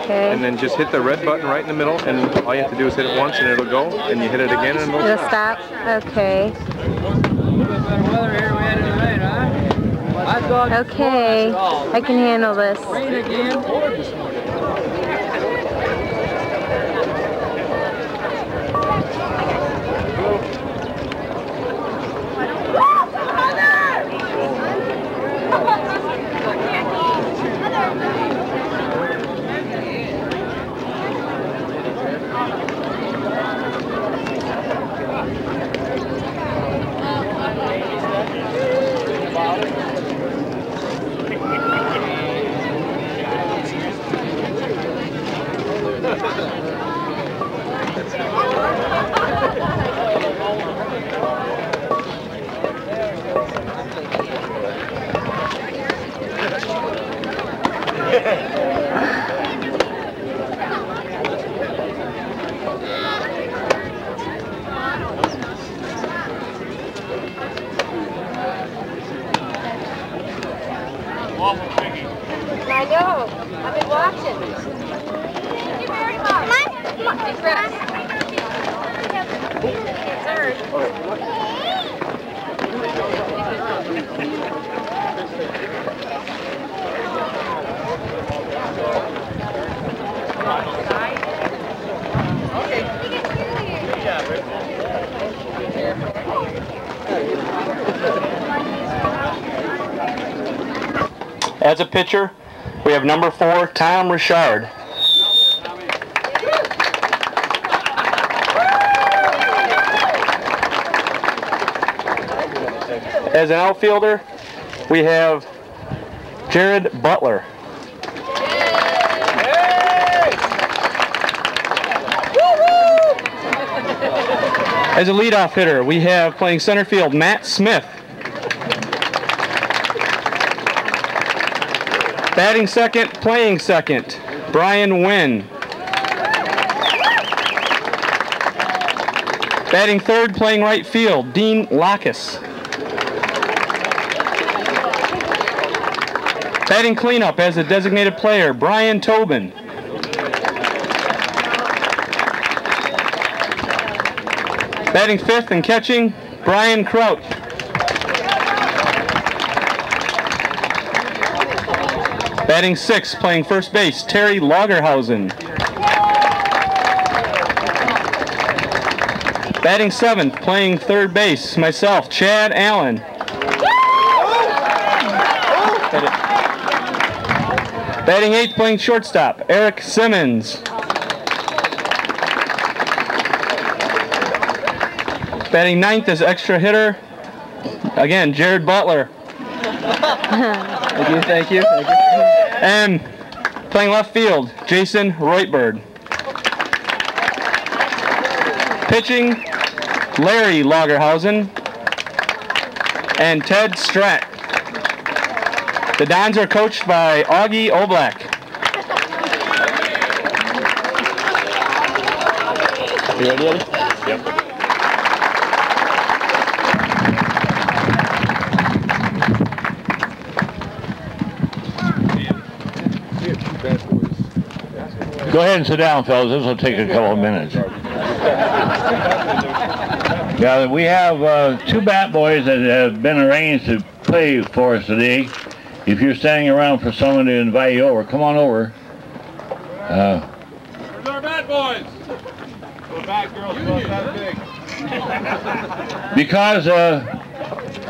Okay. And then just hit the red button right in the middle, and all you have to do is hit it once and it'll go, and you hit it again and it'll stop. Okay. Okay, I can handle this. I know. I've been watching. Thank you very much. Come on. Hey, Chris. Third. As a pitcher, we have number 4, Tom Richard. As an outfielder, we have Jared Butler. As a leadoff hitter, we have playing center field, Matt Smith. Batting second, playing second, Brian Wynn. Batting third, playing right field, Dean Lacus. Batting cleanup as a designated player, Brian Tobin. Batting fifth and catching, Brian Crouch. Batting sixth, playing first base, Terry Lagerhausen. Batting seventh, playing third base, myself, Chad Allen. Batting eighth, playing shortstop, Eric Simmons. Batting ninth as extra hitter, again, Jared Butler. Thank you. And playing left field, Jason Reutberg. Pitching, Larry Lagerhausen and Ted Stratt. The Dons are coached by Augie Oblak. You ready, Eddie? Yep. Go ahead and sit down, fellas. This will take a couple of minutes. Yeah, we have 2 bat boys that have been arranged to play for us today. If you're standing around for someone to invite you over, come on over. Where's our bat boys? The bat girls both that big.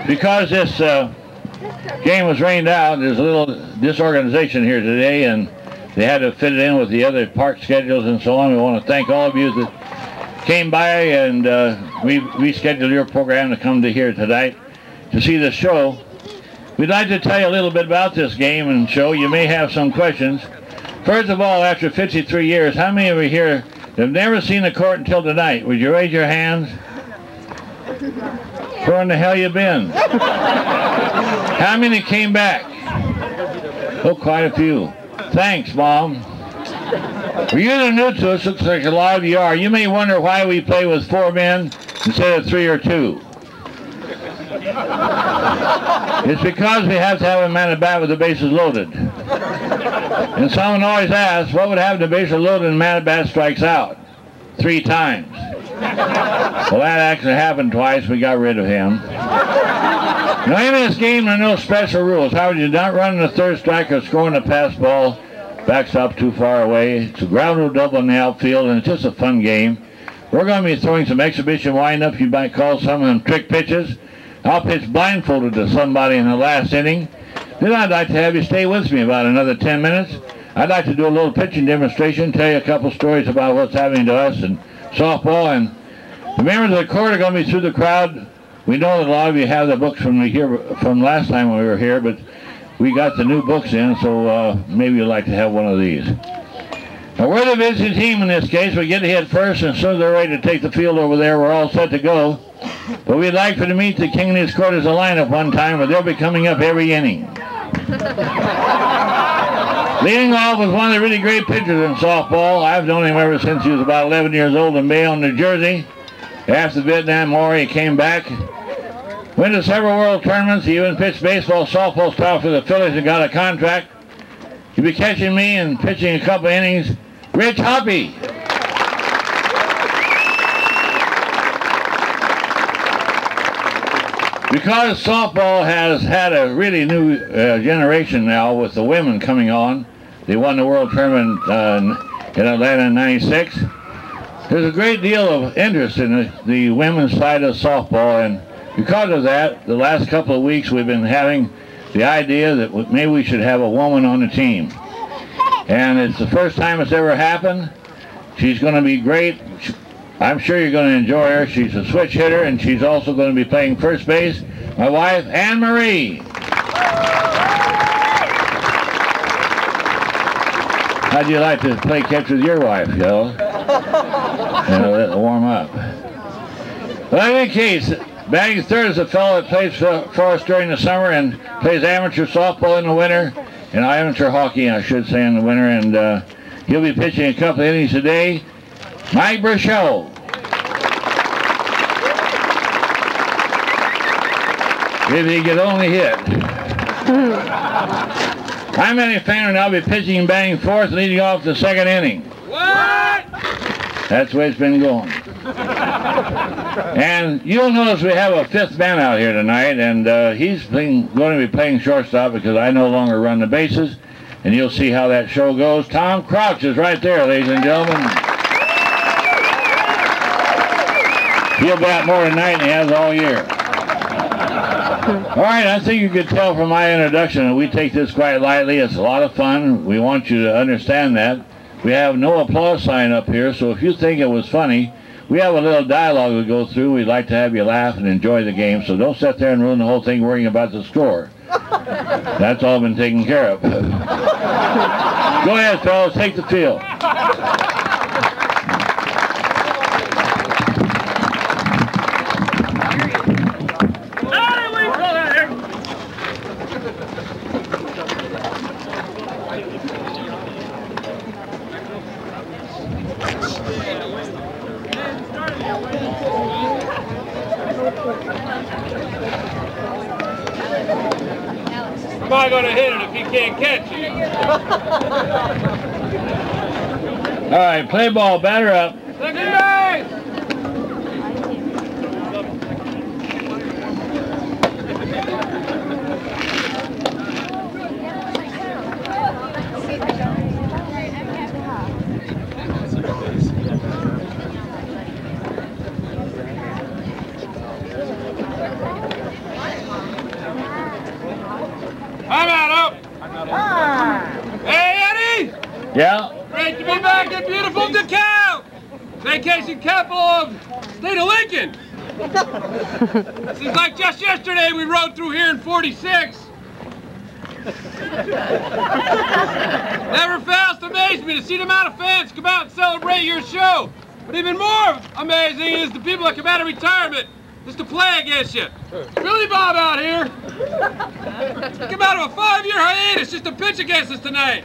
Because this game was rained out, there's a little disorganization here today, and they had to fit it in with the other park schedules and so on. We want to thank all of you that came by and we rescheduled your program to come to here tonight to see the show. We'd like to tell you a little bit about this game and show. You may have some questions. First of all, after 53 years, how many of you here have never seen the court until tonight? Would you raise your hands? Where in the hell you been? How many came back? Oh, quite a few. Thanks, Mom. Well, you're new to us. Looks like a lot of you are. You may wonder why we play with 4 men instead of 3 or 2. It's because we have to have a man at bat with the bases loaded. And someone always asks, what would happen to base loaded and man at bat strikes out? 3 times. Well, that actually happened twice. We got rid of him. Now, in this game, there are no special rules. However, you're not running the third strike or scoring a pass ball. Backstop too far away. It's a ground rule double in the outfield, and it's just a fun game. We're going to be throwing some exhibition windup. You might call some of them trick pitches. I'll pitch blindfolded to somebody in the last inning. Then I'd like to have you stay with me about another 10 minutes. I'd like to do a little pitching demonstration, tell you a couple stories about what's happening to us in softball. And the members of the court are going to be through the crowd. We know that a lot of you have the books from last time we were here, but we got the new books in, so maybe you'd like to have one of these. Now, we're the visiting team in this case. We get to hit first, and as soon as they're ready to take the field over there, we're all set to go. But we'd like for to meet the king of this court as a lineup one time, where they'll be coming up every inning. Leading off was one of the really great pitchers in softball. I've known him ever since he was about 11 years old in Bayonne, New Jersey. After the Vietnam War, he came back. Went to several world tournaments. He even pitched baseball, softball style for the Phillies and got a contract. He'll be catching me and pitching a couple innings. Rich Hoppy. Because softball has had a really new generation now with the women coming on. They won the world tournament in Atlanta in '96. There's a great deal of interest in the women's side of softball, and because of that, the last couple of weeks we've been having the idea that maybe we should have a woman on the team. And it's the first time it's ever happened. She's going to be great. I'm sure you're going to enjoy her. She's a switch hitter, and she's also going to be playing first base. My wife, Anne Marie. How'd you like to play catch with your wife, Joe? Let it warm up. Well, in any case, batting third is a fellow that plays for us during the summer and plays amateur softball in the winter, and amateur hockey, I should say, in the winter, and he'll be pitching a couple of innings today. Mike Burchell. If he could only hit. I'm Eddie Fainer, and I'll be pitching and batting fourth, leading off the second inning. What? That's the way it's been going. And you'll notice we have a fifth man out here tonight, and he's going to be playing shortstop because I no longer run the bases, and you'll see how that show goes. Tom Crouch is right there, ladies and gentlemen. He'll bat more tonight than he has all year. All right, I think you could tell from my introduction that we take this quite lightly. It's a lot of fun. We want you to understand that. We have no applause sign up here, so if you think it was funny, we have a little dialogue we go through. We'd like to have you laugh and enjoy the game, so don't sit there and ruin the whole thing worrying about the score. That's all been taken care of. Go ahead, fellas, take the field. Am I going to hit it if he can't catch it? All right, play ball, batter up. Second base! I'm out. Hey, Eddie! Yeah? Great to be back in beautiful DeKalb! Vacation capital of state of Lincoln! Seems like just yesterday we rode through here in 46. Never fails to amaze me to see the amount of fans come out and celebrate your show. But even more amazing is the people that come out of retirement just to play against you. Billy Bob out here. Come out of a 5-year hiatus just to pitch against us tonight.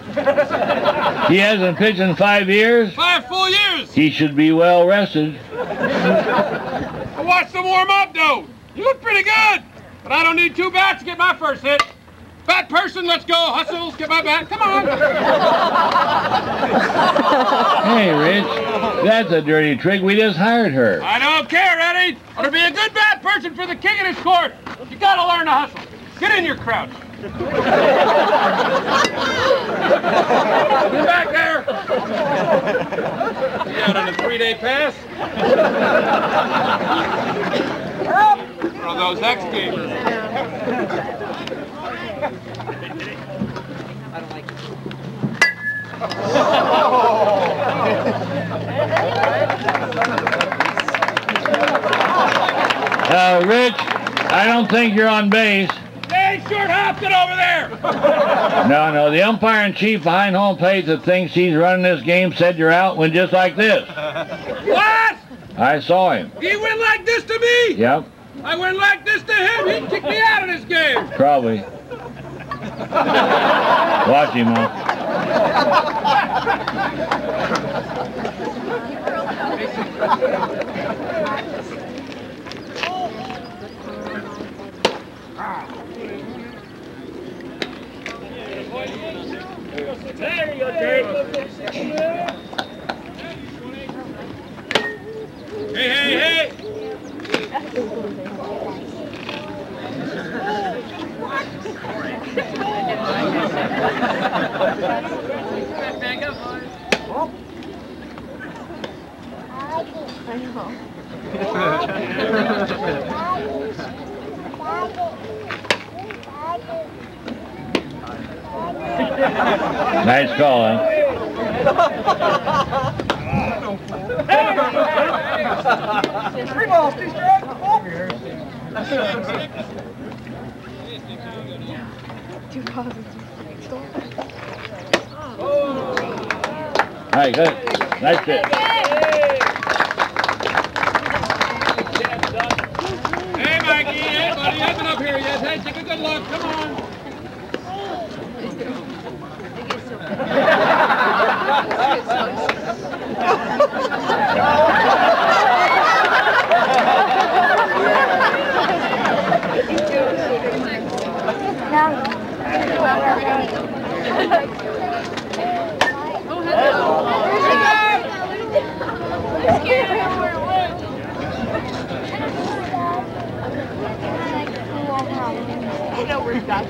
He hasn't pitched in 5 years? 5 full years. He should be well rested. I watched them warm up, though. You look pretty good. But I don't need 2 bats to get my first hit. Bat person, let's go. Hustles, get my bat. Come on. Hey, Rich, that's a dirty trick. We just hired her. I don't care, Eddie. To be a good bat person for the king of this court, you gotta learn to hustle. Get in your crouch. Get back there. You out on a 3-day pass? One of those X games. Rich, I don't think you're on base. Hey, short hop, get over there! No, the umpire-in-chief behind home plate that thinks he's running this game said you're out went just like this. What? I saw him. He went like this to me? Yep. I went like this to him. He'd kick me out of this game. Probably. Watch him, huh? There you go, Dave. Hey, hey, hey! Nice call, huh? Three balls, 2 strikes. All right, good. Nice hit. Hey, Mikey. Hey, buddy. You haven't been up here yet. Hey, take a good look. Come on. I know we're stuck.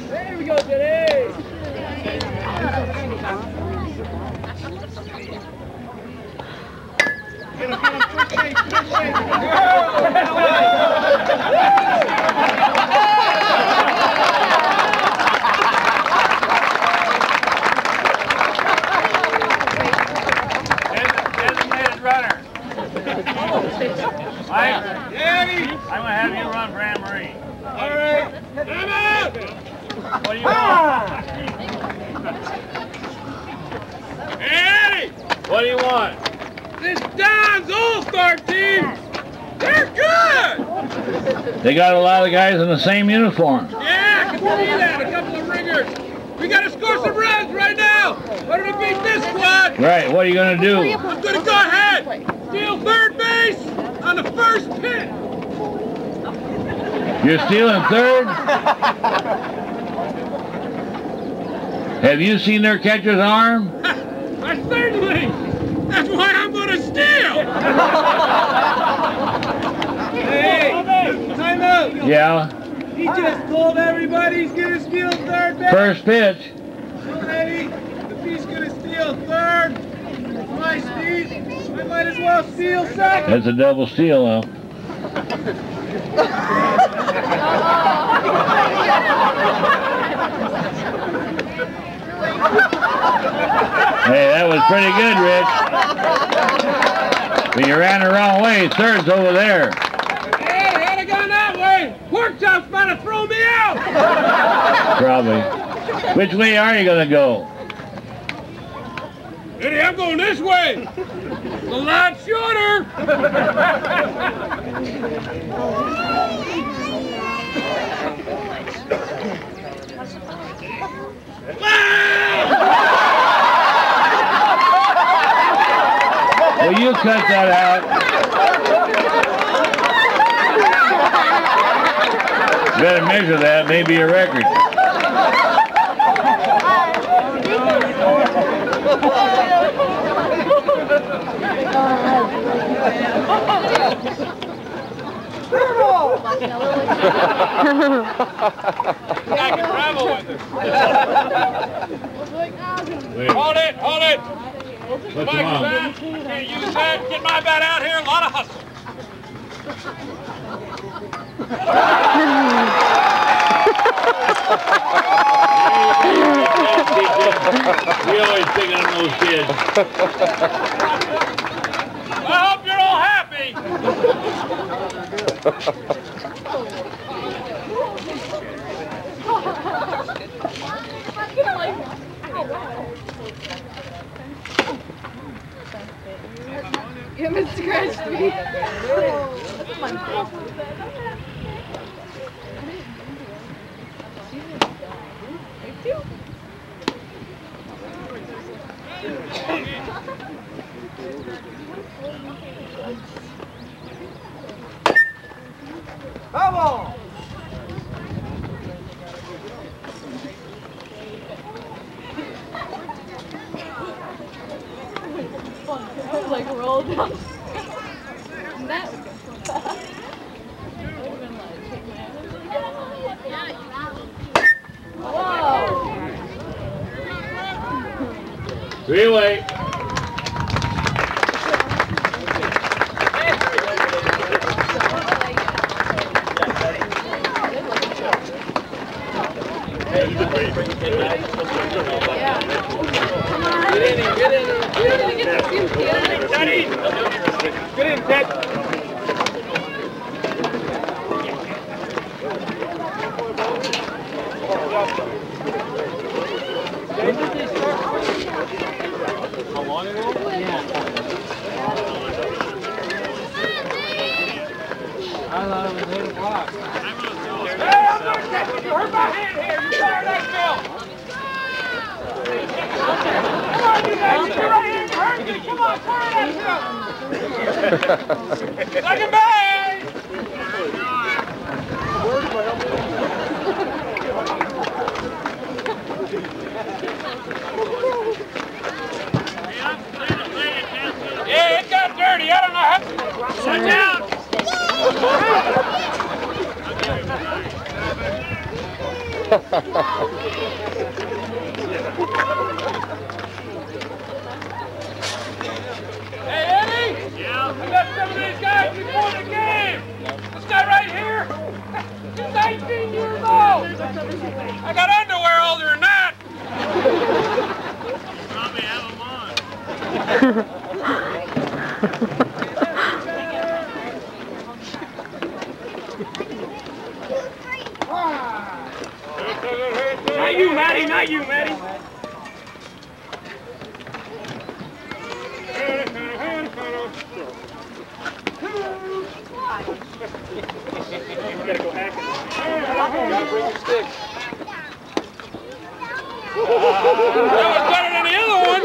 There we go, Jenny. Designated runner. Mike, I'm going to have you run for Anne Marie. All right. Come out. What do you want? Hey, What do you want? this Don's All-Star team, they're good. They got a lot of guys in the same uniform. Yeah, I can see that. A couple of ringers. We got to score some runs right now. Better to beat this squad. Right, what are you going to do? I'm going to go ahead. Steal third base on the first pitch. You're stealing third? Have you seen their catcher's arm? Certainly. That's why I'm going to steal. Hey, time out. Yeah. He just told everybody he's going to steal third base. First pitch. Ready? If he's going to steal third, it's my speed. I might as well steal second. That's a double steal, huh? Hey, that was pretty good, Rich. But you ran the wrong way. Third's over there. Hey, had I gone that way, pork chops might have thrown me out. Probably. Which way are you going to go? Eddie, I'm going this way. A lot shorter. Will you cut that out? Better measure that, maybe a record. I can travel with it. Hold it, hold it. My bat, can't use that. Get my bat out here, a lot of hustle. We always picking on those kids. I hope you're all happy. You haven't scratched me. Come on. Like roll down. That would go so fast. Three-way. Get in, Ted. How long ago? Yeah. I thought it was 8 o'clock. Hey, I'm going to catch you. You hurt my hand here. You fire that bill. Come on, you guys. Get your right hand. You hurt me. Come on, fire that bill. Second base. Yeah, it got dirty. I don't know how. Sit down. Hey, Eddie. Yeah. I got some of these guys before the game. This guy right here. He's 19 years old. I got underwear older than that. Probably have them on. Not you, Matty. Not you, Matty. You gotta go hack it. You gotta bring your stick. That was better than the other one.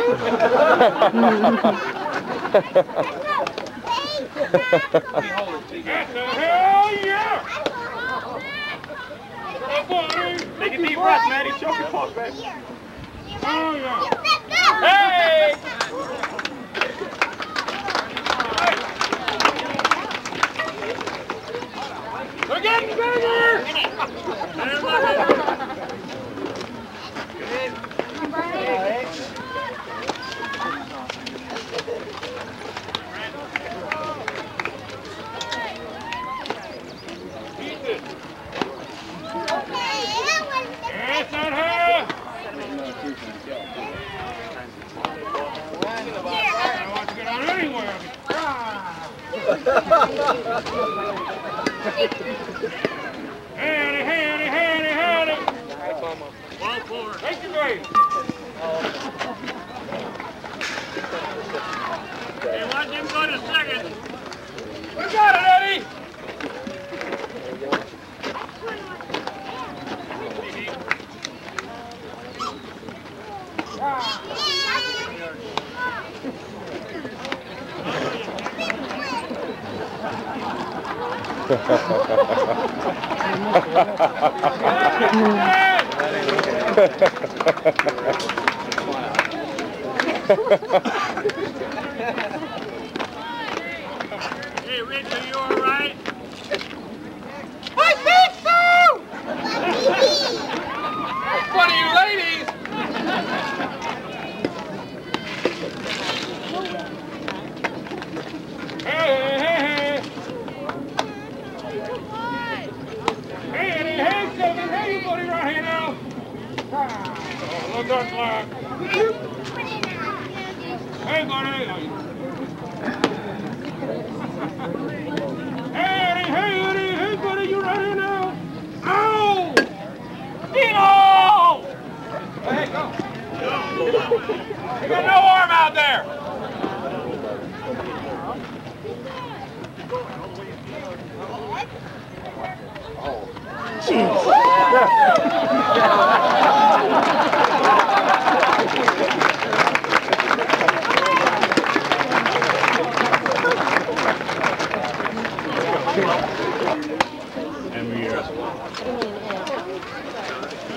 Hell yeah! Take a deep breath, Matty. Choke your pulse, baby. Hey! They're getting bigger! That's on her! I don't want to get on anywhere. Howdy. Ball forward. Thank you, Dave. Hey, watch him go to second. We got it, Eddie. Hey, Rachel, you all right? I think so! One of you ladies! Hey! Hey, Kevin! Hey, you buddy, right here now! Oh, look at that. Hey, buddy! Hey, buddy, you right here now? Ow! Dino! Hey, go! You got no arm out there!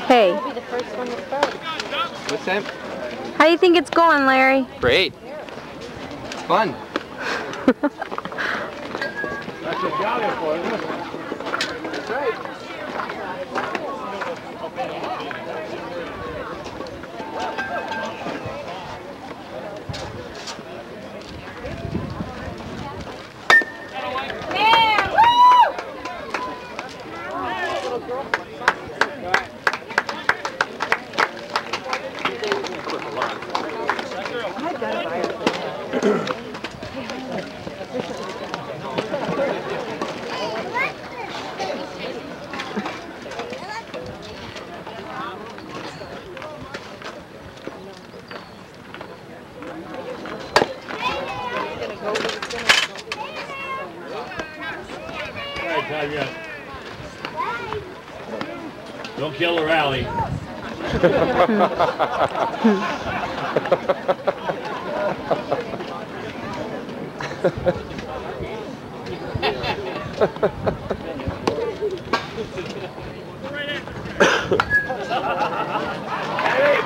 Hey. What's that? How do you think it's going, Larry? Great. Fun. That's what jolly for, isn't it? That's right. Don't kill the rally.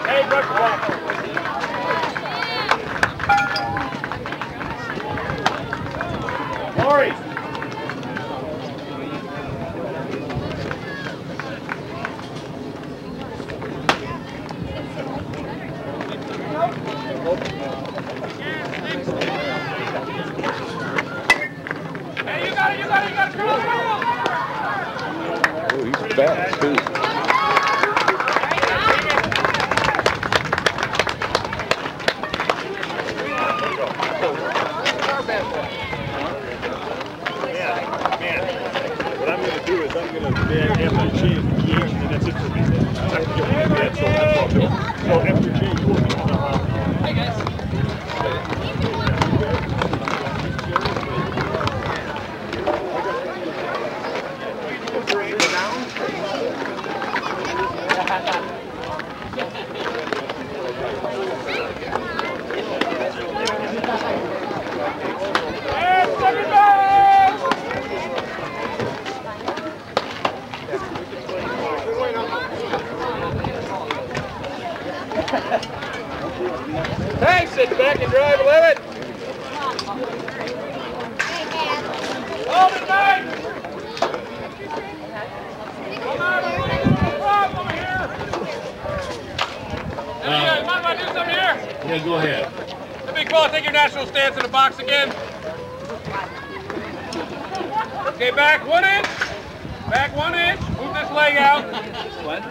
Hey, breakfast. Lori. Hey, you got it, come on. Oh, he's fast, too. What I'm going to do is I'm going to have my change the pH, and that's it for me. I'm not going to get that, so that's all I'm doing. So after you change, you'll be on the round. Hey, guys. Down. Okay, go ahead. Hey, big fella, take your natural stance in the box again. Okay, back 1 inch. Back 1 inch. Move this leg out.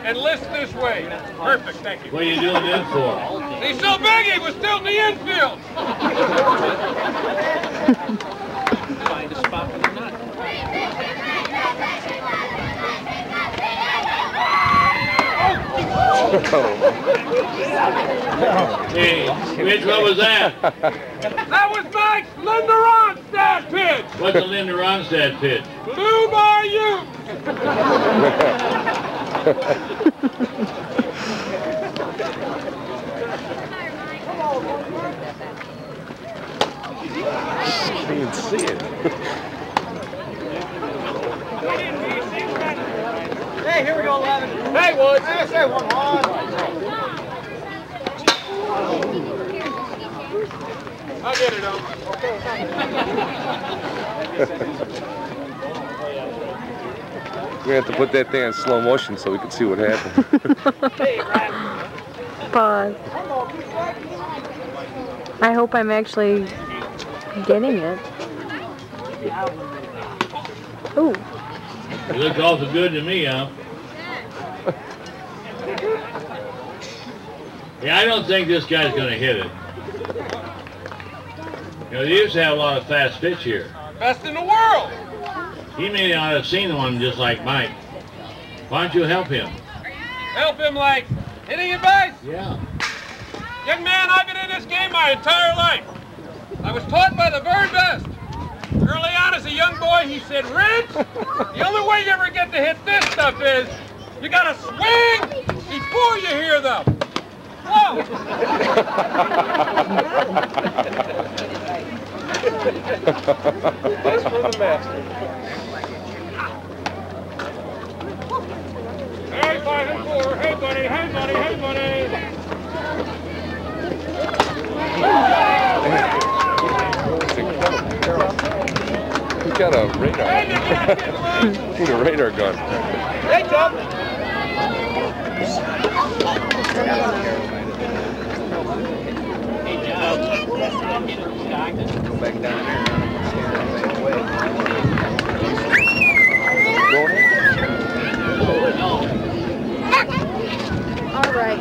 And list this way. Perfect, thank you. What are you doing this for? He's so big he was still in the infield. Find a spot for the nut. Hey, Mitch, what was that? That was Mike's Linda Ronstadt pitch. What's a Linda Ronstadt pitch? Blue by you. You can see it. Hey, here we go, 11. Hey, Woods. Hey, say one on. I'll get it on. We have to put that thing in slow motion so we can see what happened. Pause. I hope I'm actually getting it. Ooh. You look awful good to me, huh? Yeah, I don't think this guy's going to hit it. You know, they used to have a lot of fast pitch here. Best in the world. He may not have seen one just like Mike. Why don't you help him? Help him like hitting advice. Yeah. Young man, I've been in this game my entire life. I was taught by the very best. Early on as a young boy, he said, Rich, the only way you ever get to hit this stuff is you gotta swing before you hear them. Whoa! That's for the master. Hey, 5 and 4. Hey, buddy. Hey, buddy. Hey, buddy. We got a radar. Need a radar gun. Hey, Tom. Go back down there. All right.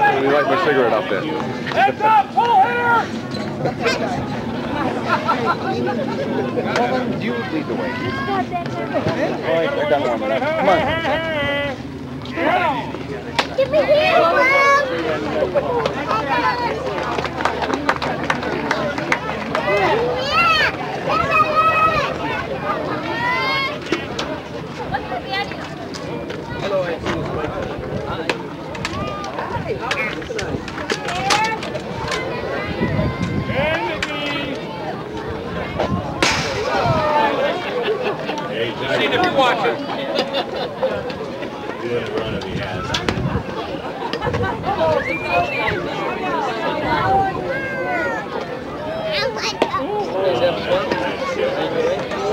Let me light my cigarette up there. Heads up. Pull here. You lead the way. They're done one. Come on. Give me here, Mom. See if you're watching. You wouldn't run if he has.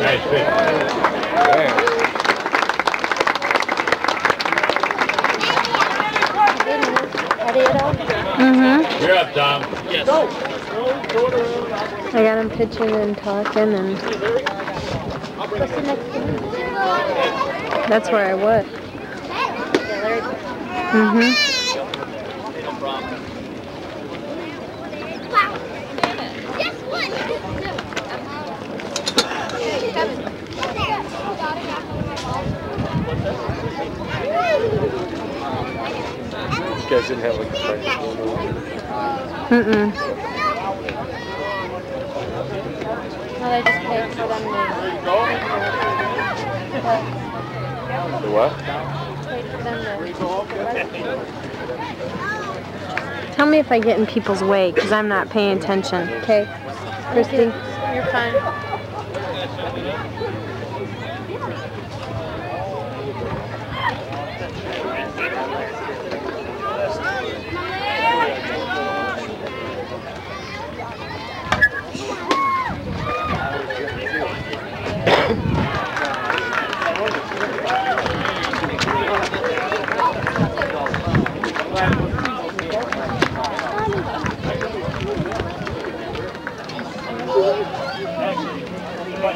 Nice pitch. Mm-hmm. You're up, Tom. Yes. I got him pitching and talking, and that's where I was. Mm-hmm. No problem. Wow. Just one. You guys didn't have like a practice going on? Mm-mm. Well, I just paid for them The what? Tell me if I get in people's way, because I'm not paying attention. Okay, Christy? You're fine. Hey,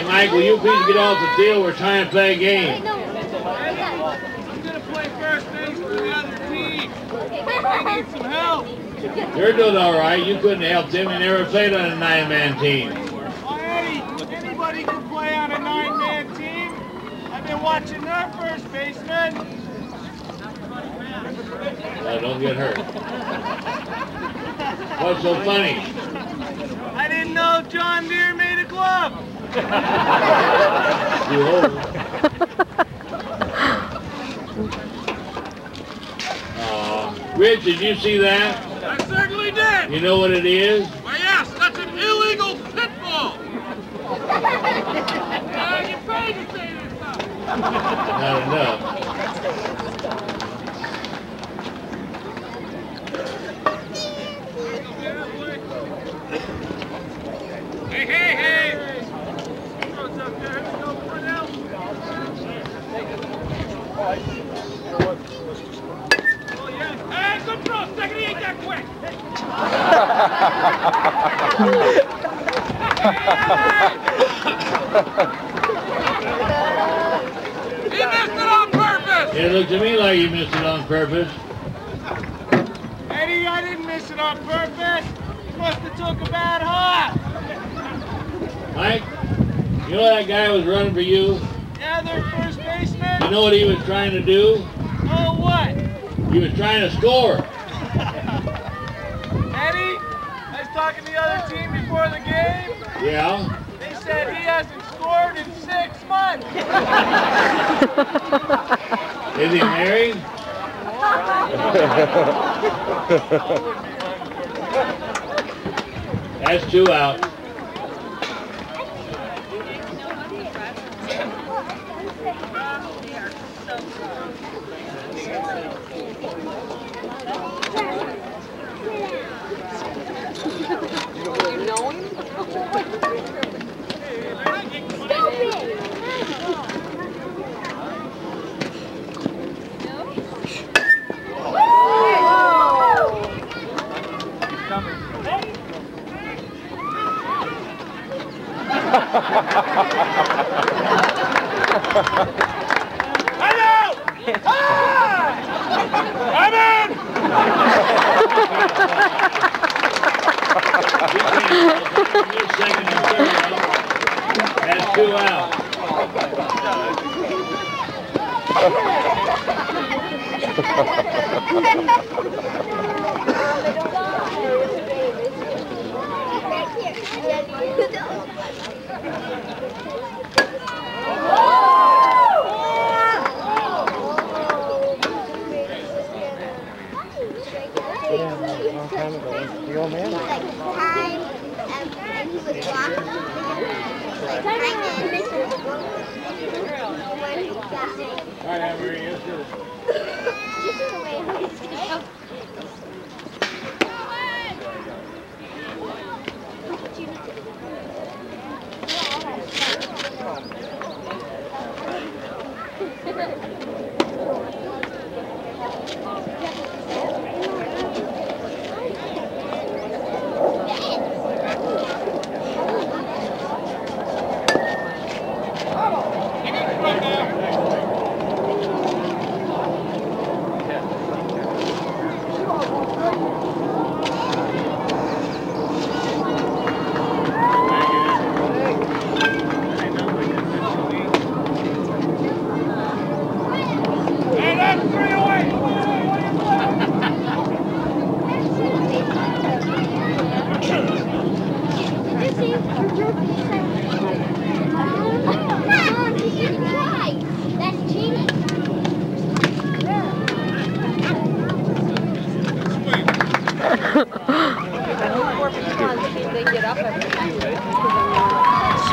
Mike, will you please get off the field? We're trying to play a game. I'm gonna play first base for the other team. I need some help. You're doing all right. You couldn't help them. You never played on a 9-man team. Oh, Eddie, anybody can play on a 9-man team. I've been watching their first baseman. Don't get hurt. What's so funny? I didn't know John Deere made a glove. You old. Rich, did you see that? I certainly did. You know what it is? Why, yes, that's an illegal pitfall. I get paid to say this stuff. Not enough. Hey, hey, hey! What's up there? Let's go for now. Oh, yeah. Hey, good throw. Second, he ain't that quick. He missed it on purpose! It looked to me like you missed it on purpose. Eddie, I didn't miss it on purpose. You must have took a bad hop. Mike, you know that guy was running for you? Yeah, their first baseman. You know what he was trying to do? Oh, what? He was trying to score. Eddie, I was talking to the other team before the game. Yeah? They said he hasn't scored in 6 months. Is he married? That's 2 out. That's 2 out.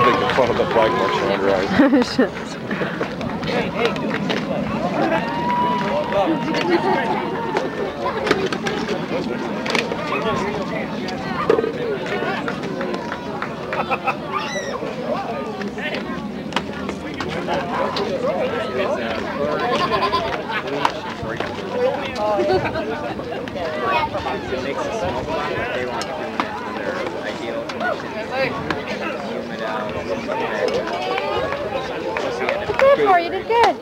Making fun of the flag marching under eyes. Good for you, did good.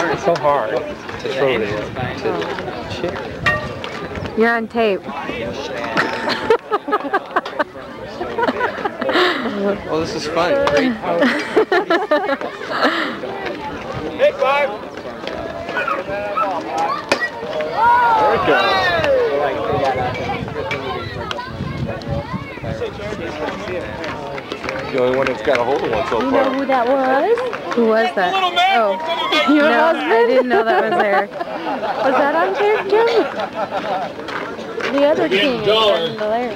It's so hard to throw it to chick. You're on tape. Well, this is fun. Great fun. Hey, five. There it goes. The only one that's got a hold of one so You far. know who that was? Who was that? Oh, your husband? I didn't know that was there. Was that on tape too? The other king is starting to learn.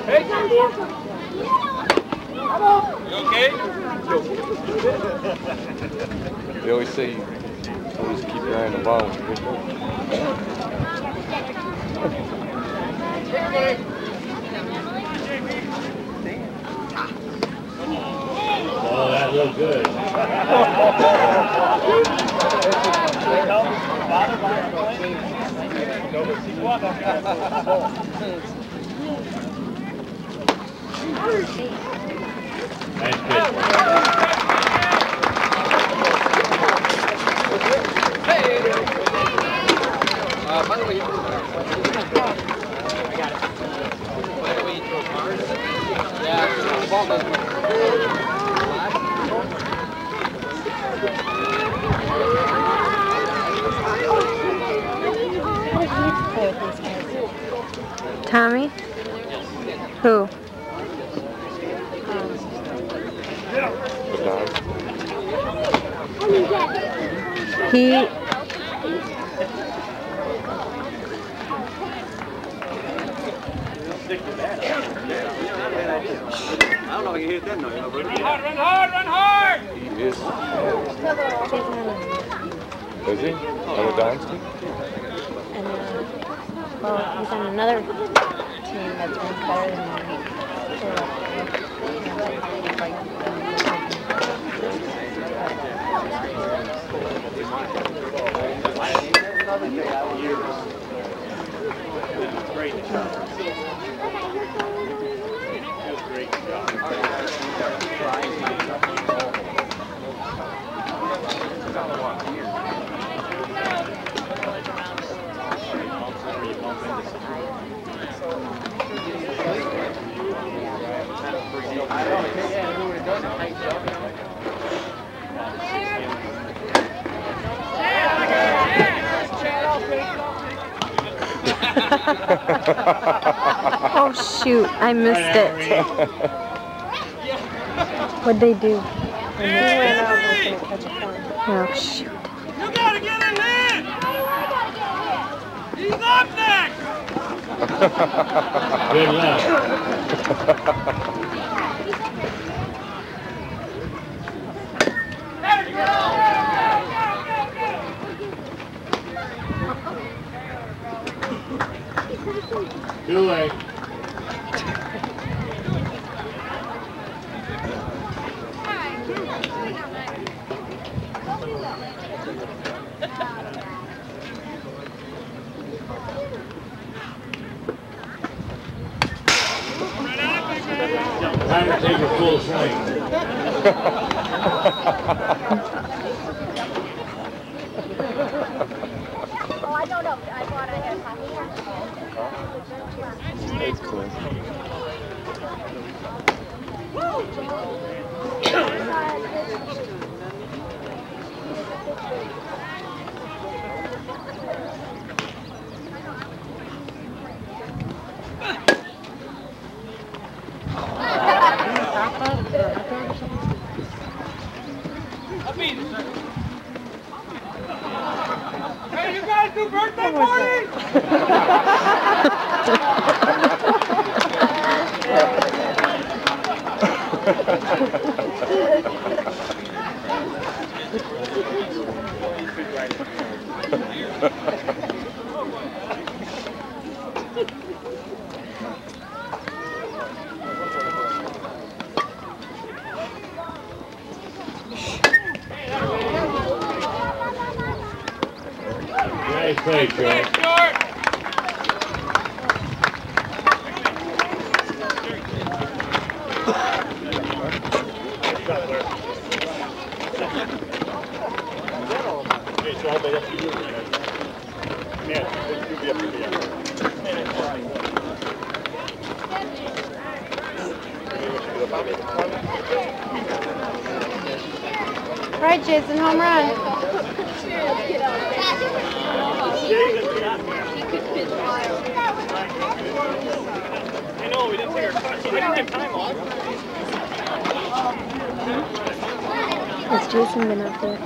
Hey, you okay? They always say you always keep your eye on the ball. Oh, that looks good. Nice pitch. By the way, I got it. By the way, you throw cars. Yeah, the ball doesn't. Tommy? Who? He... I don't know if you hit that note. Run hard, run hard, run hard! He is. Is he? On the Donski? Well, he's on another team that's been better than mine. Great job. Great job. Oh shoot, I missed it. What'd they do? Oh shoot. You gotta get in there! He's up next! Good luck. Too late. Time to take a full swing. Oh, I don't know. I thought I had That's cool. Hey, you guys do birthday parties? Nice play, George. All right, Jason, home run. I know, we didn't take our time. We didn't have time off. Has Jason been up there?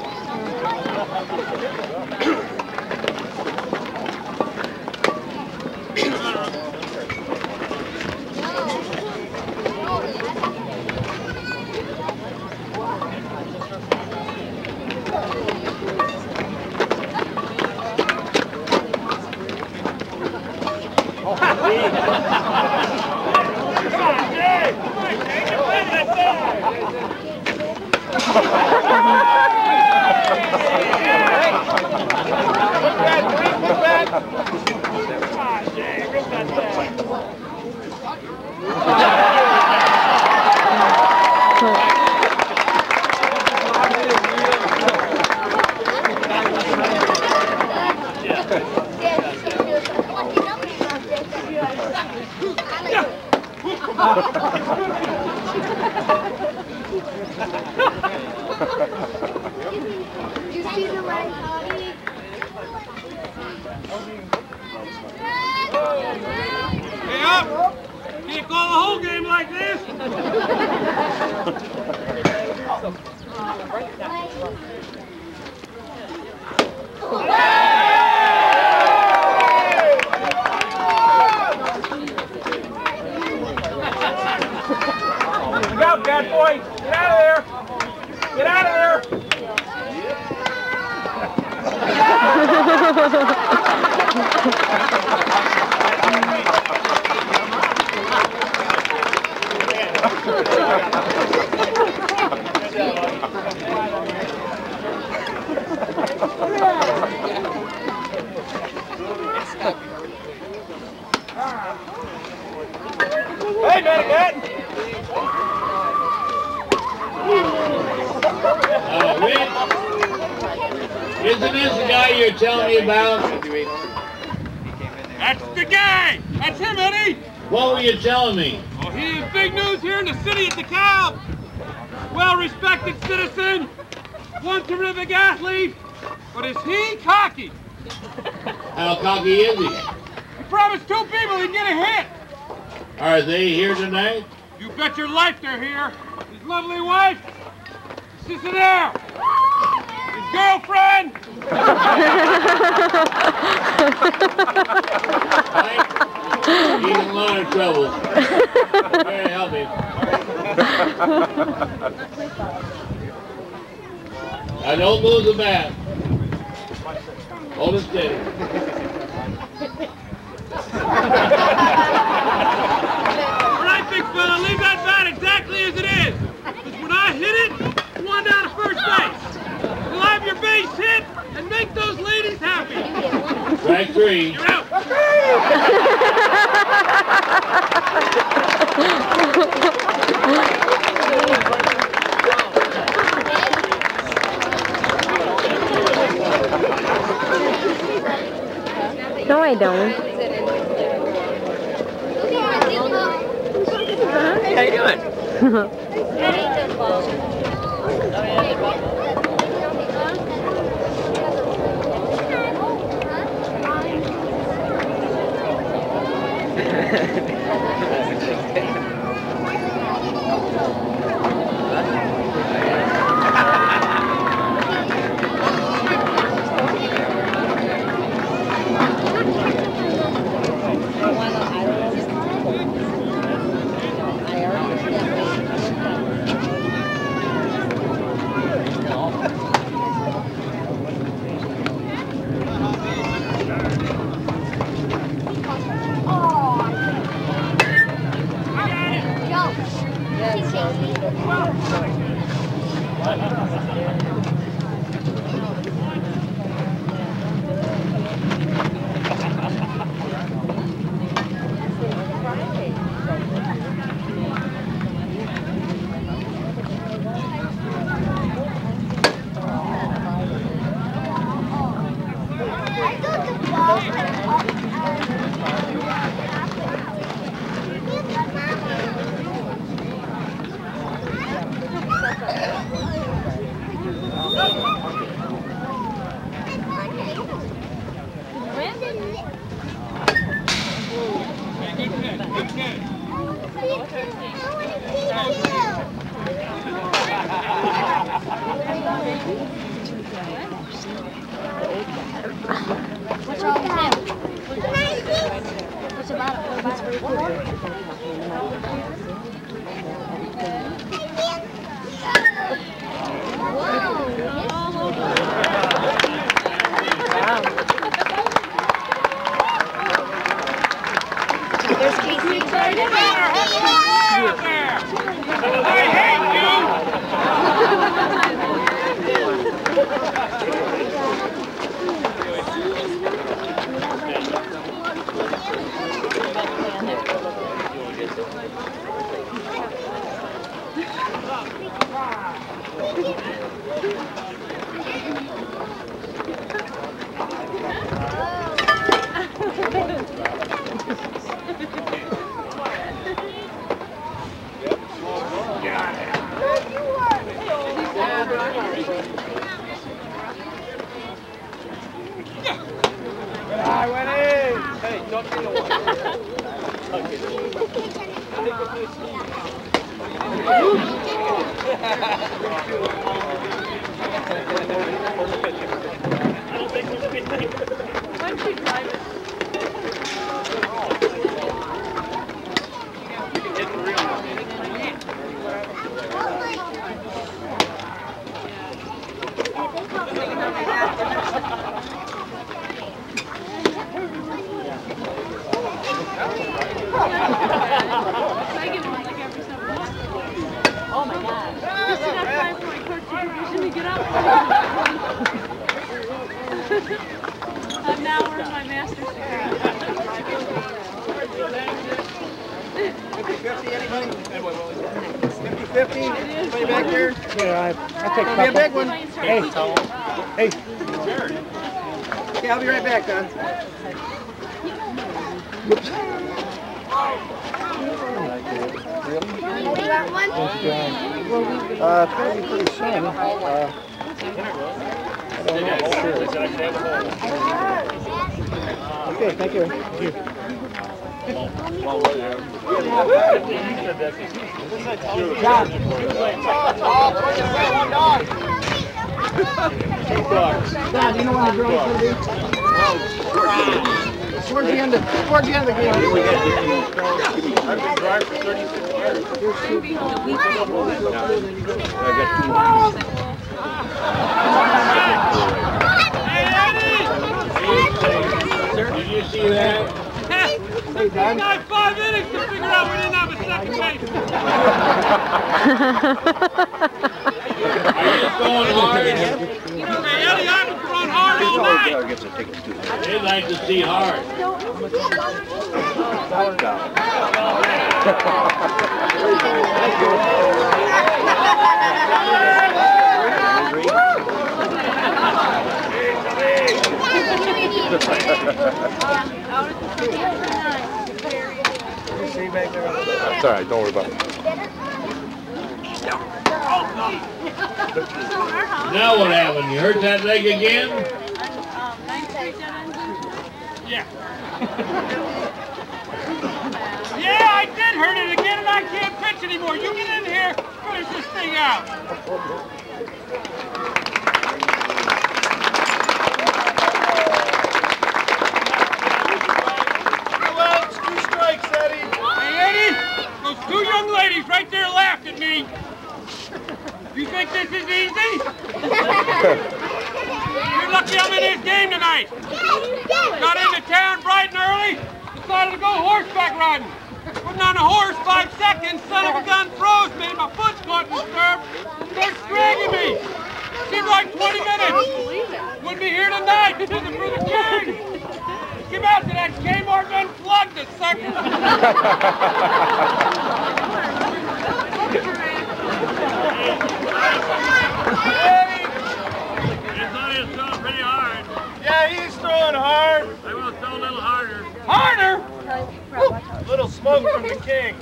You see the way? Hey, up! Can't call a whole game like this! Look out, bad boy! Get out of there! Get out of there! Hey, Medicat! Isn't this the guy you're telling me about? That's the guy! That's him, Eddie! What were you telling me? Well, he is big news here in the city at the Cow. Well-respected citizen, one terrific athlete, but is he cocky? How cocky is he? He promised 2 people he'd get a hit. Are they here tonight? You bet your life they're here. His lovely wife, she's there. His girlfriend. He's in a lot of trouble. Try to help him. Now don't lose the bat. Hold it steady. All right, big fella, leave that bat exactly as it is. When I hit it, one down to first base. You'll have your base hit and make those ladies happy. Strike 3. You're out. No, I don't. Hey, how you doing? Oh my God. This is a 5-point court supervision. Get up. I'm now earning my master's degree. 50-50, anybody? 50-50? Anybody back there? Yeah, I take Be a big one. Hey. Hey. Okay, I'll be right back, Don. It's going to be pretty soon. I don't know. Okay, thank you. Don, do you know when the drill is going to be? Towards the end of the game. I've been driving for 36 years. Did you see that? Hey, Don. We got 5 innings to figure out we didn't have a second base. Are you going hard? Hey, Eddie, I've been throwing hard all night. They'd like to see hard. That's all right, don't worry about it. Now what happened? You hurt that leg again? Yeah. Yeah, I did hurt it again and I can't pitch anymore. You get in here, finish this thing out. Well, it's 2 strikes, Eddie. Hey, Eddie, those 2 young ladies right there laughed at me. You think this is easy? You're lucky I'm in this game tonight. Got into town bright and early, decided to go horseback riding. Putting on a horse 5 seconds, son of a gun froze me, my foot's caught in the stirrup, starts dragging me. Seemed like 20 minutes. Wouldn't be here tonight, if it wasn't for the king. Give out to that Kmart and unplugged it, sucker. Pretty hard. Yeah, he's throwing hard. I will throw a little harder. Harder? A little smoke from the king.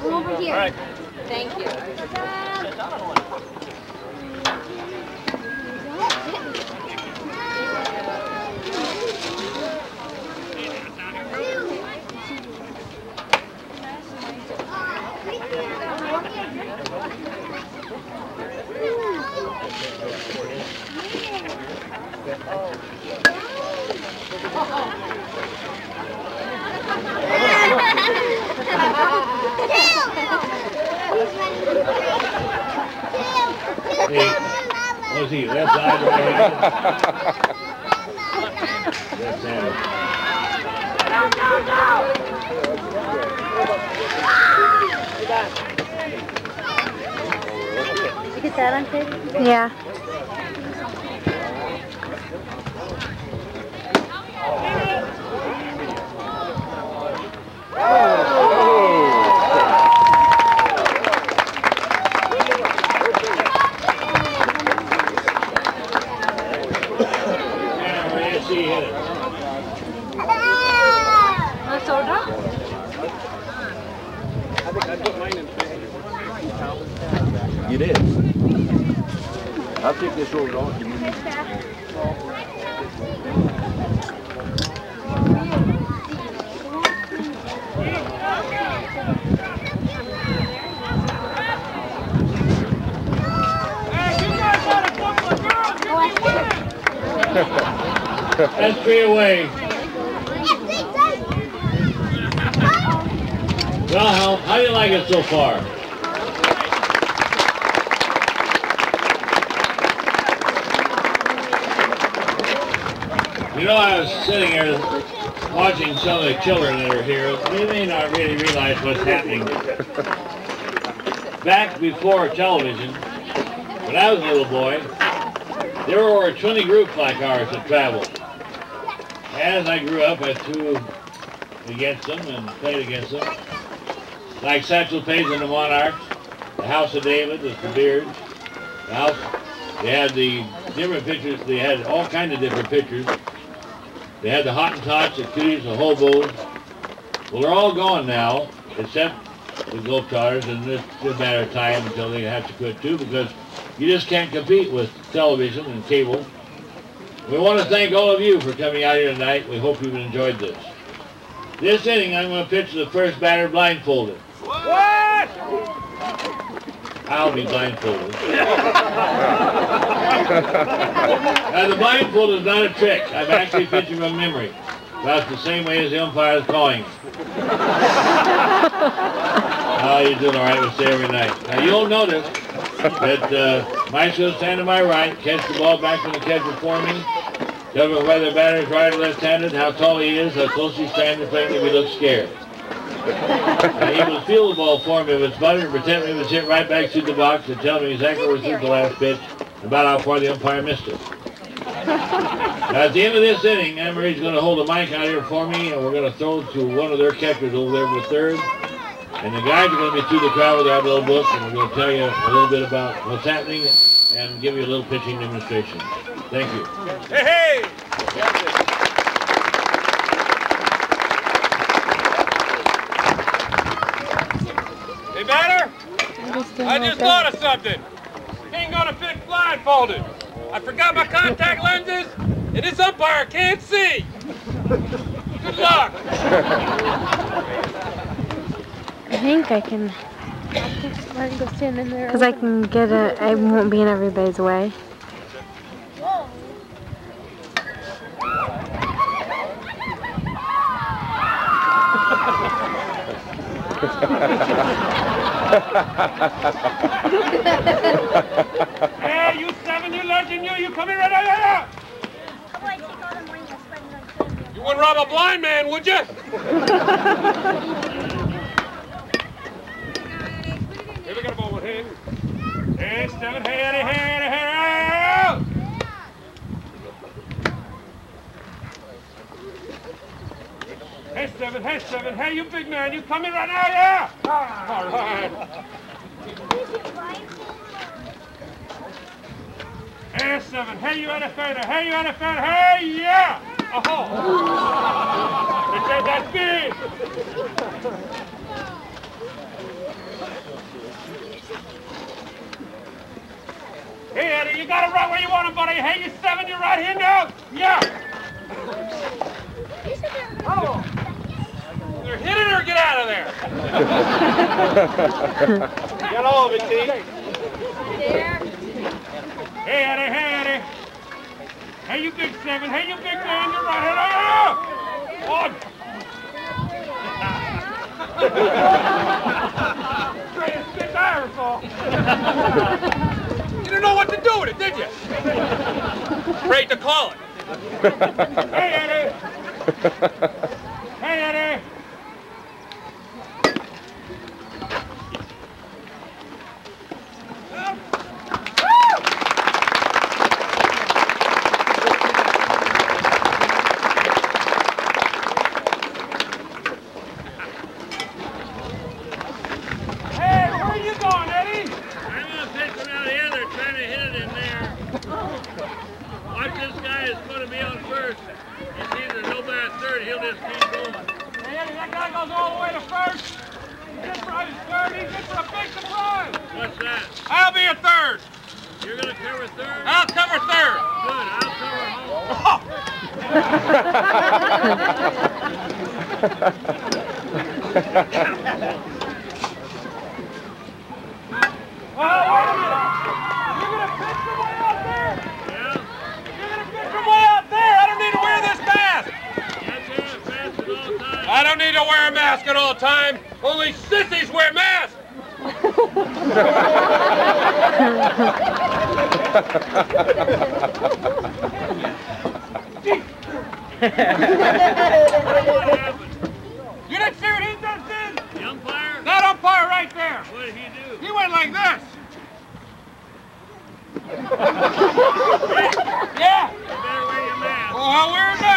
Over here. All right. Thank you. Hey, let's see, left side, right hand. Did you get that on tape? Yeah. You did. I'll take this over on. That's 3 away. Well, how do you like it so far? You know, I was sitting here watching some of the children that are here. They may not really realize what's happening. Back before television, when I was a little boy, there were over 20 groups like ours that traveled. As I grew up, I threw against them and played against them. Like Satchel Paige and the Monarchs, the House of David, the Beards, the House. They had the different pictures. They had all kinds of different pictures. They had the Hottentots, the Cooties, the Hobos. Well, they're all gone now, except the Globetrotters, and it's just a matter of time until they have to quit too, because you just can't compete with television and cable. We want to thank all of you for coming out here tonight. We hope you've enjoyed this. This inning, I'm going to pitch the first batter blindfolded. What? I'll be blindfolded. Now, the blindfold is not a trick. I'm actually pitching from memory. That's the same way as the umpire is calling. Oh, you're doing all right with say every night. Now, you'll notice that Mike's going to stand to my right, catch the ball back from the catcher for me. Tell me whether the batter is right or left-handed, how tall he is, how close he's standing to me if he looks scared. Now, he will feel the ball for me if it's buttered and pretend it was hit right back through the box and tell me exactly where it threw the last pitch and about how far the umpire missed it. Now, at the end of this inning, Anne Marie's going to hold the mic out here for me, and we're going to throw to one of their catchers over there for third. And the guys are going to be through the crowd with our little book, and we're going to tell you a little bit about what's happening and give you a little pitching demonstration. Thank you. Hey, hey! Hey, batter! I just thought of something. He ain't gonna fit blindfolded. I forgot my contact lenses, and this umpire can't see. Good luck. I think I can go stand in there. Because I can get it, I won't be in everybody's way. Hey, you 7, you legend, you coming right out here! You wouldn't rob a blind man, would you? Here, we got a ball with him. Hey, 7, hey, Eddie, hey, Eddie, hey, out! Hey, 7, hey, you big man, you coming right now, yeah? All right. Hey, 7, hey, you elevator, hey, you elevator, hey, yeah! Oh, that's big! Hey, Eddie, you got it right where you want him, buddy. Hey, you 7, you're right here now. Yeah! Oh! Either hit it or get out of there. Get all of it, T. Hey, Eddie, hey, Eddie. Hey, you big 7. Hey, you big man, you're right here. Oh! Greatest pitch I ever saw. You didn't know what to do with it, did you? Afraid to call it. Hey, Eddie. Hey, Eddie! I'll be a third. You're going to cover third? I'll cover third. Good, I'll cover home. Oh, wait a minute. You're going to pitch from way out there? Yeah. You're going to pitch from way out there? I don't need to wear this mask. I don't need to wear a mask at all time. Only sissies wear masks. You didn't see what he just did? The umpire? That umpire right there. What did he do? He went like this. Yeah. You better wear your mask. Oh, I'll wear it now.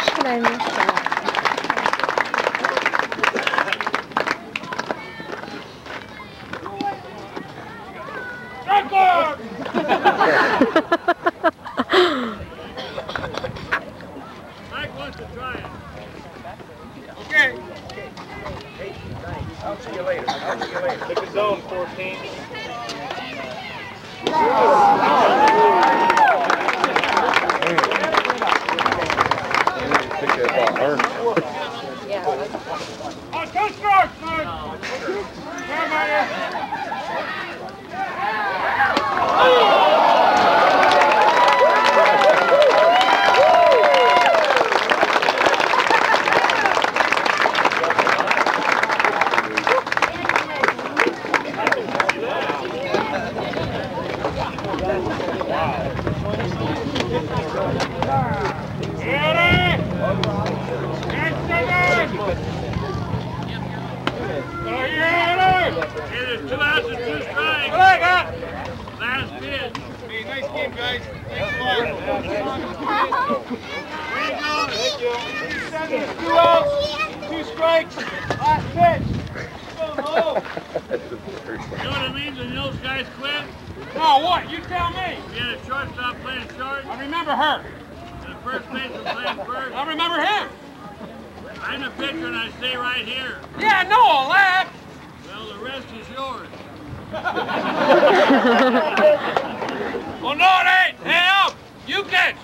Should I miss that? Mike wants to try it. Okay. I'll see you later. I'll see you later. Pick a zone, 14. Oh, 2 strokes, Mike. Come on here. There's 2 outs and 2 strikes. What I got? Last pitch. Hey, nice game, guys. Thanks a lot. Where you going? Thank you. 2 outs, 2 strikes. Last pitch. Go home. You know what it means when those guys quit? No, what? You tell me. We had a shortstop playing short. I remember her. And the first baseman playing first. I remember him. I'm the pitcher and I stay right here. Yeah, I know all that. Well, the rest is yours. Well, no, it ain't. Hey, up. You catch.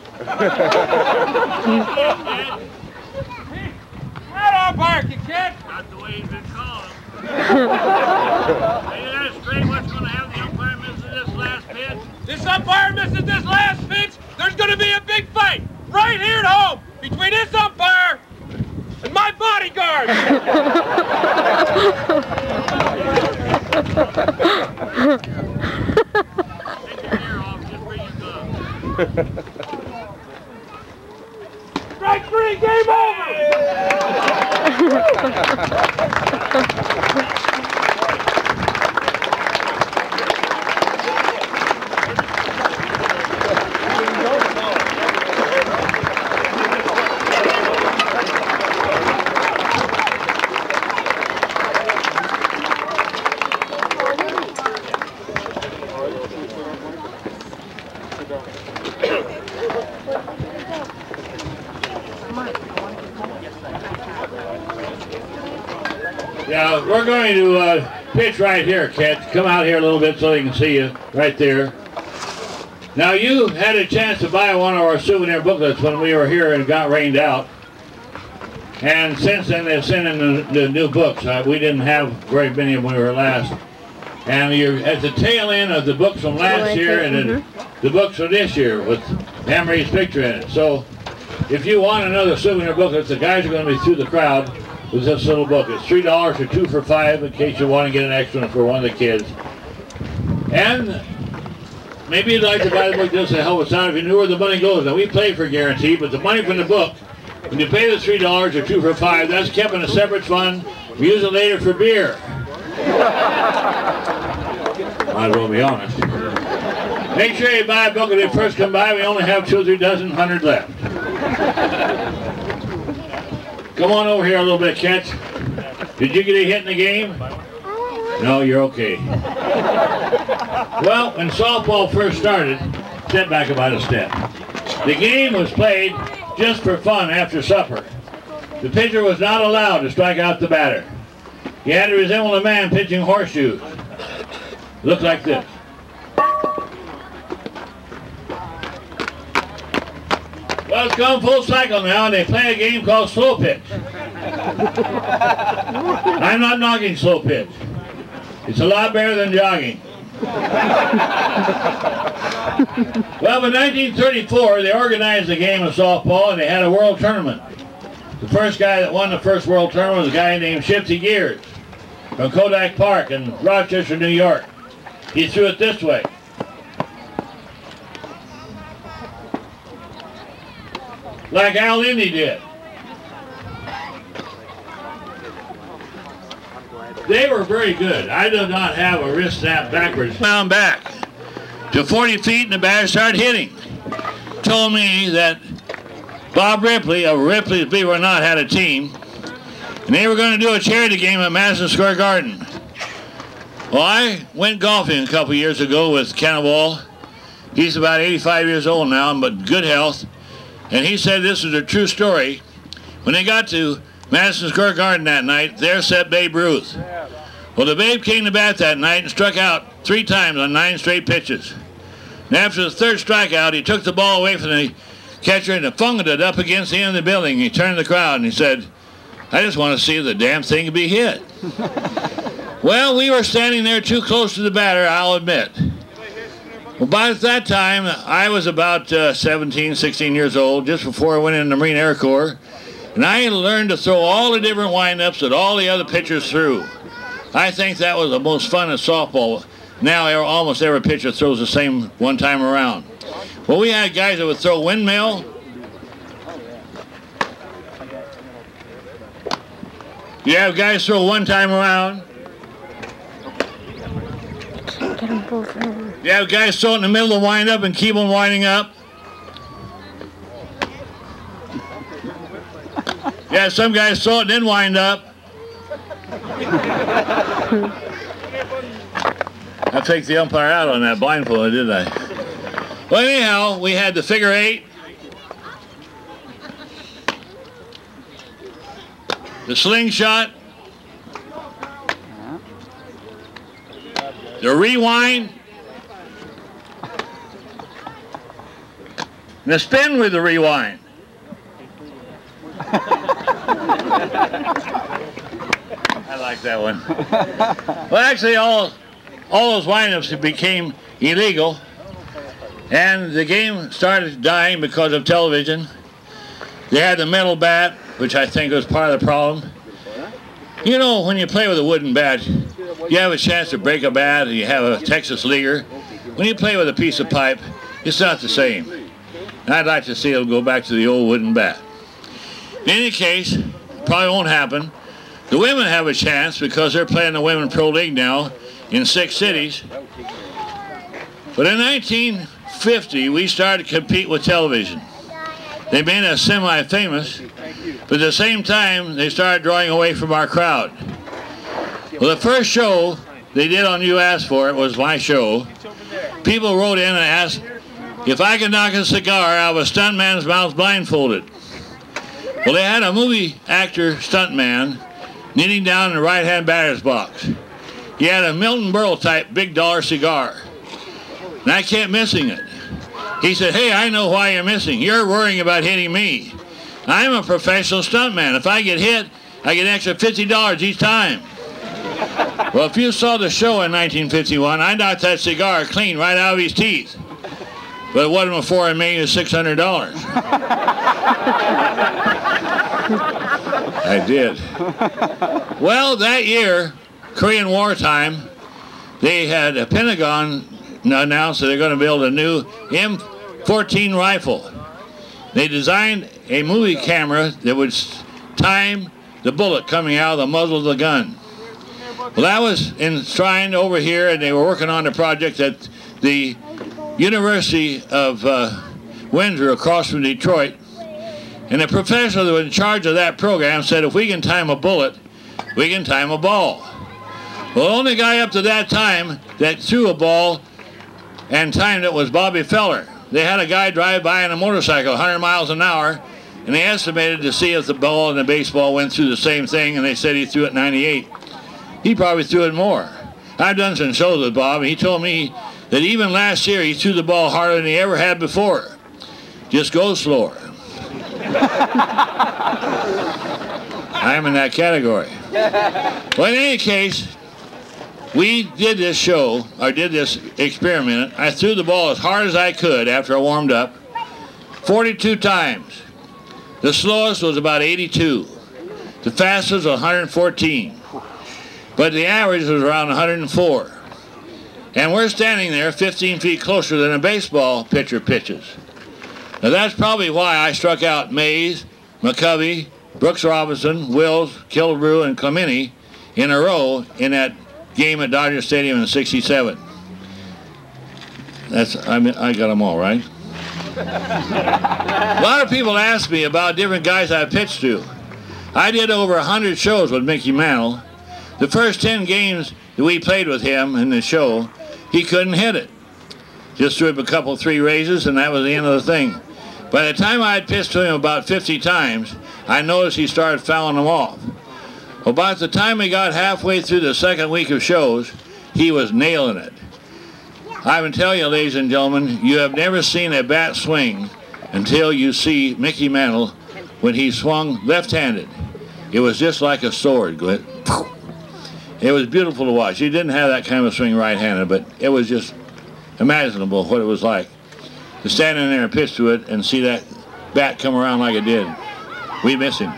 That umpire can catch. Not the way he's been calling. Hey, that's straight. What's going to have the umpire missing this last pitch? This umpire misses this last pitch. There's going to be a big fight right here at home between this umpire and my bodyguard. Take your hair off, just bring your gloves. Strike 3, game over! Yeah, we're going to pitch right here, kids. Come out here a little bit so they can see you right there. Now, you had a chance to buy one of our souvenir booklets when we were here and it got rained out. And since then, they've sent in the new books. We didn't have very many when we were last. And you're at the tail end of the books from last year and the books from this year with Emery's picture in it. So If you want another souvenir booklet, the guys are going to be through the crowd with this little book. It's $3 or 2 for $5 in case you want to get an extra one for one of the kids. And maybe you'd like to buy the book just to help us out if you knew where the money goes. Now, we pay for guarantee, but the money from the book, when you pay the $3 or 2 for $5, that's kept in a separate fund. We use it later for beer. Might as well be honest. Make sure you buy a book when they first come by. We only have 2 or 3 dozen, 100 left. Come on over here a little bit, Ketch. Did you get a hit in the game? No, you're okay. Well, when softball first started, step back about a step. The game was played just for fun after supper. The pitcher was not allowed to strike out the batter. He had to resemble a man pitching horseshoes. Look like this. Well, it's gone full cycle now, and they play a game called slow pitch. I'm not knocking slow pitch. It's a lot better than jogging. Well, in 1934, they organized a game of softball, and they had a world tournament. The first guy that won the first world tournament was a guy named Shifty Gears from Kodak Park in Rochester, New York. He threw it this way. Like Al Lindy did. They were very good. I did not have a wrist snap backwards. Found back to 40 feet and the batter started hitting. Told me that Bob Ripley of Ripley's Believe It or Not had a team, and they were going to do a charity game at Madison Square Garden. Well, I went golfing a couple years ago with Cannibal. He's about 85 years old now, but good health. And he said this is a true story. When they got to Madison Square Garden that night, there sat Babe Ruth. Well, the Babe came to bat that night and struck out 3 times on 9 straight pitches. And after the 3rd strikeout, he took the ball away from the catcher and fungered it up against the end of the building. He turned to the crowd and he said, I just want to see the damn thing be hit. Well, we were standing there too close to the batter, I'll admit. Well, by that time, I was about 17, 16 years old, just before I went in the Marine Air Corps. And I learned to throw all the different windups that all the other pitchers threw. I think that was the most fun of softball. Now almost every pitcher throws the same one time around. Well, we had guys that would throw windmill. You have guys throw one time around. You have guys throw it in the middle of the wind-up and keep on winding up. You have some guys throw it and then wind up. I faked the umpire out on that blindfold, didn't I? Well, anyhow, we had the figure 8. The slingshot. The rewind. And the spin with the rewind. I like that one. Well, actually, all those windups became illegal, and the game started dying because of television. They had the metal bat, which I think was part of the problem. You know, when you play with a wooden bat, you have a chance to break a bat, and you have a Texas leaguer. When you play with a piece of pipe, it's not the same. And I'd like to see it go back to the old wooden bat. In any case, probably won't happen. The women have a chance because they're playing the Women Pro League now in 6 cities. But in 1950, we started to compete with television. They made us semi-famous, but at the same time, they started drawing away from our crowd. Well, the first show they did on You Asked For It was my show. People wrote in and asked if I could knock a cigar out of a stuntman's mouth blindfolded. Well, they had a movie actor stuntman kneeling down in the right-hand batter's box. He had a Milton Berle type big dollar cigar. And I kept missing it. He said, hey, I know why you're missing. You're worrying about hitting me. I'm a professional stuntman. If I get hit, I get an extra $50 each time. Well, if you saw the show in 1951, I knocked that cigar clean right out of his teeth. but it wasn't before I made $600. I did. Well, that year, Korean War time, they had a Pentagon announced that they're going to build a new M14 rifle. They designed a movie camera that would time the bullet coming out of the muzzle of the gun. Well, that was enshrined over here, and they were working on the project at the University of Windsor across from Detroit. And the professor that was in charge of that program said, if we can time a bullet, we can time a ball. Well, the only guy up to that time that threw a ball and timed it was Bobby Feller. They had a guy drive by on a motorcycle 100 miles an hour, and they estimated to see if the ball and the baseball went through the same thing, and they said he threw it 98. He probably threw it more. I've done some shows with Bob, and he told me that even last year he threw the ball harder than he ever had before. Just go slower. I'm in that category. Well, in any case, we did this show, or did this experiment. I threw the ball as hard as I could after I warmed up, 42 times. The slowest was about 82. The fastest was 114. But the average was around 104. And we're standing there 15 feet closer than a baseball pitcher pitches. Now that's probably why I struck out Mays, McCovey, Brooks Robinson, Wills, Killebrew, and Clementi in a row in that game at Dodger Stadium in '67. I got them all right. A lot of people ask me about different guys I pitched to. I did over 100 shows with Mickey Mantle. The first 10 games that we played with him in the show, he couldn't hit it. Just threw up a couple, 3 raises, and that was the end of the thing. By the time I had pitched to him about 50 times, I noticed he started fouling them off. Well, about the time we got halfway through the second week of shows, he was nailing it. I can tell you, ladies and gentlemen, you have never seen a bat swing until you see Mickey Mantle when he swung left-handed. It was just like a sword. It was beautiful to watch. He didn't have that kind of swing right-handed, but it was just imaginable what it was like to stand in there and pitch to it and see that bat come around like it did. We miss him.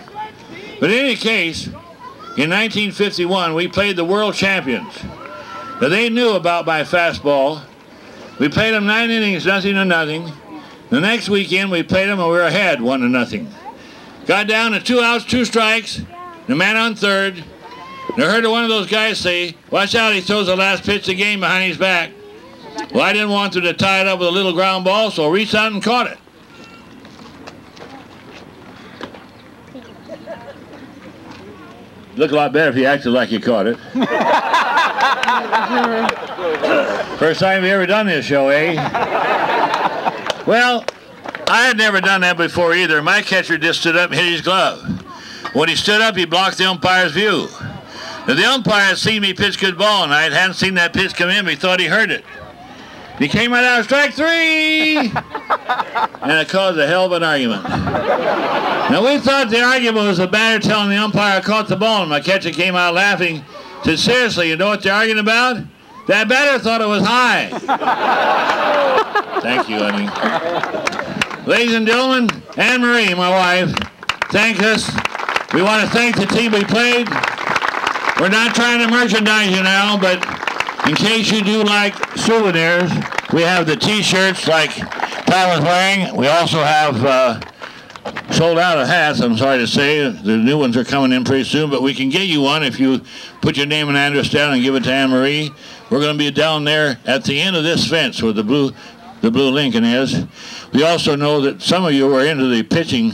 But in any case, in 1951, we played the world champions. Now, they knew about my fastball. We played them 9 innings, 0-0. The next weekend, we played them and we were ahead 1-0. Got down to 2 outs, 2 strikes, the man on third. And I heard one of those guys say, watch out, he throws the last pitch of the game behind his back. Well, I didn't want them to tie it up with a little ground ball, so I reached out and caught it. Look a lot better if you acted like you caught it. First time you ever done this show, eh? Well, I had never done that before either. My catcher just stood up and hit his glove. When he stood up, he blocked the umpire's view. Now, the umpire had seen me pitch good ball, and I hadn't seen that pitch come in, but he thought he heard it. He came right out, strike 3! And it caused a hell of an argument. Now, we thought the argument was the batter telling the umpire I caught the ball, and my catcher came out laughing. Said, seriously, you know what they're arguing about? That batter thought it was high. Thank you, honey. Ladies and gentlemen, Anne Marie, my wife, thank us. We want to thank the team we played. We're not trying to merchandise you now, but in case you do like souvenirs, we have the T-shirts like Tom was wearing. We also have sold out of hats, I'm sorry to say. The new ones are coming in pretty soon, but we can get you one if you put your name and address down and give it to Anne Marie. We're going to be down there at the end of this fence where the blue Lincoln is. We also know that some of you are into the pitching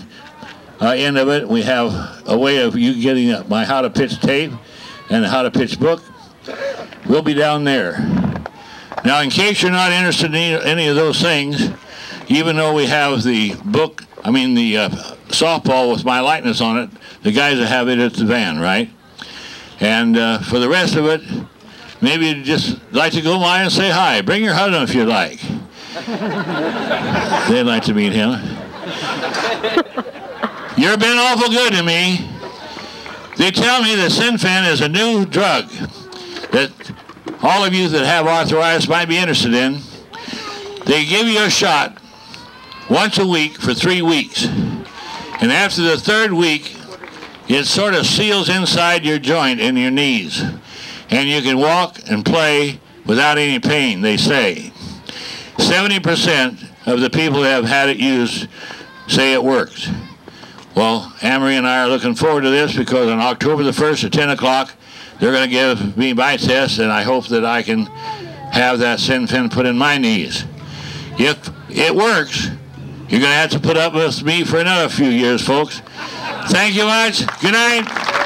end of it. We have a way of you getting my How to Pitch tape and the How to Pitch book. We'll be down there. Now, in case you're not interested in any of those things, even though we have the book, the softball with my likeness on it, the guys that have it at the van, right? And for the rest of it, maybe you'd just like to go by and say hi. Bring your husband if you'd like. They'd like to meet him. You've been awful good to me. They tell me that Sinfen is a new drug that all of you that have arthritis might be interested in. They give you a shot once a week for 3 weeks. And after the 3rd week, it sort of seals inside your joint in your knees. And you can walk and play without any pain, they say. 70% of the people that have had it used say it works. Well, Amory and I are looking forward to this because on October the 1st at 10 o'clock, they're going to give me my test, and I hope that I can have that SinFin put in my knees. If it works, you're going to have to put up with me for another few years, folks. Thank you much. Good night.